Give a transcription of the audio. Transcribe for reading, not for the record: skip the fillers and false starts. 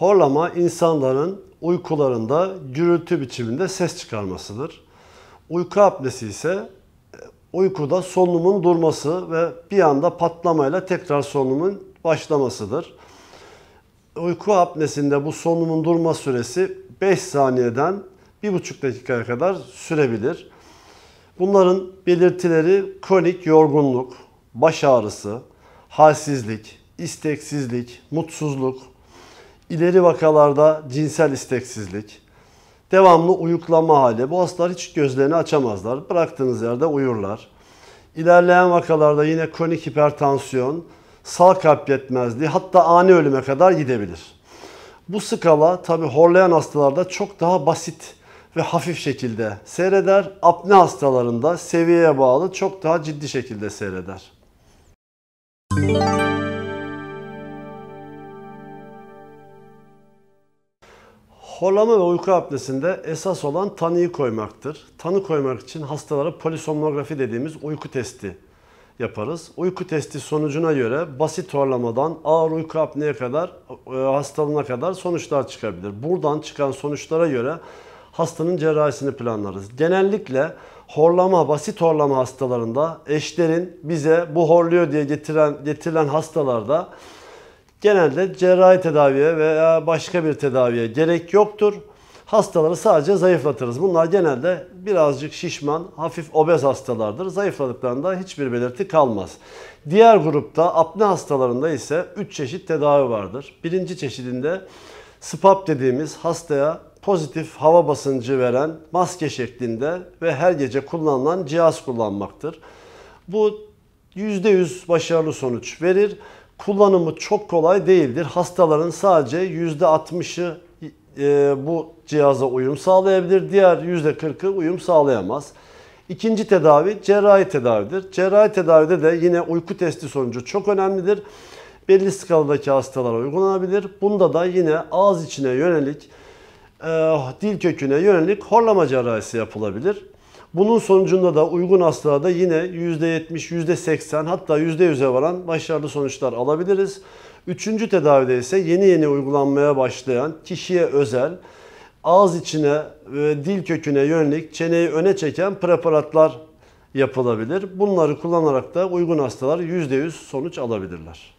Horlama insanların uykularında gürültü biçiminde ses çıkarmasıdır. Uyku apnesi ise uykuda solunumun durması ve bir anda patlamayla tekrar solunumun başlamasıdır. Uyku apnesinde bu solunumun durma süresi 5 saniyeden 1,5 dakikaya kadar sürebilir. Bunların belirtileri kronik yorgunluk, baş ağrısı, halsizlik, isteksizlik, mutsuzluk, ileri vakalarda cinsel isteksizlik, devamlı uyuklama hali. Bu hastalar hiç gözlerini açamazlar. Bıraktığınız yerde uyurlar. İlerleyen vakalarda yine kronik hipertansiyon, sağ kalp yetmezliği, hatta ani ölüme kadar gidebilir. Bu skala tabii horlayan hastalarda çok daha basit ve hafif şekilde seyreder. Apne hastalarında seviyeye bağlı çok daha ciddi şekilde seyreder. Horlama ve uyku apnesinde esas olan tanıyı koymaktır. Tanı koymak için hastalara polisomnografi dediğimiz uyku testi yaparız. Uyku testi sonucuna göre basit horlamadan ağır uyku apneye kadar, hastalığına kadar sonuçlar çıkabilir. Buradan çıkan sonuçlara göre hastanın cerrahisini planlarız. Genellikle horlama, basit horlama hastalarında eşlerin bize bu horluyor diye getirilen hastalarda genelde cerrahi tedaviye veya başka bir tedaviye gerek yoktur. Hastaları sadece zayıflatırız. Bunlar genelde birazcık şişman, hafif obez hastalardır. Zayıfladıklarında hiçbir belirti kalmaz. Diğer grupta apne hastalarında ise 3 çeşit tedavi vardır. Birinci çeşidinde SPAP dediğimiz hastaya pozitif hava basıncı veren maske şeklinde ve her gece kullanılan cihaz kullanmaktır. Bu %100 başarılı sonuç verir. Kullanımı çok kolay değildir. Hastaların sadece %60'ı bu cihaza uyum sağlayabilir. Diğer %40'ı uyum sağlayamaz. İkinci tedavi cerrahi tedavidir. Cerrahi tedavide de yine uyku testi sonucu çok önemlidir. Belli skaladaki hastalara uygulanabilir. Bunda da yine ağız içine yönelik, dil köküne yönelik horlama cerrahisi yapılabilir. Bunun sonucunda da uygun hastalarda yine %70, %80 hatta %100'e varan başarılı sonuçlar alabiliriz. Üçüncü tedavide ise yeni uygulanmaya başlayan kişiye özel ağız içine ve dil köküne yönelik çeneyi öne çeken preparatlar yapılabilir. Bunları kullanarak da uygun hastalar %100 sonuç alabilirler.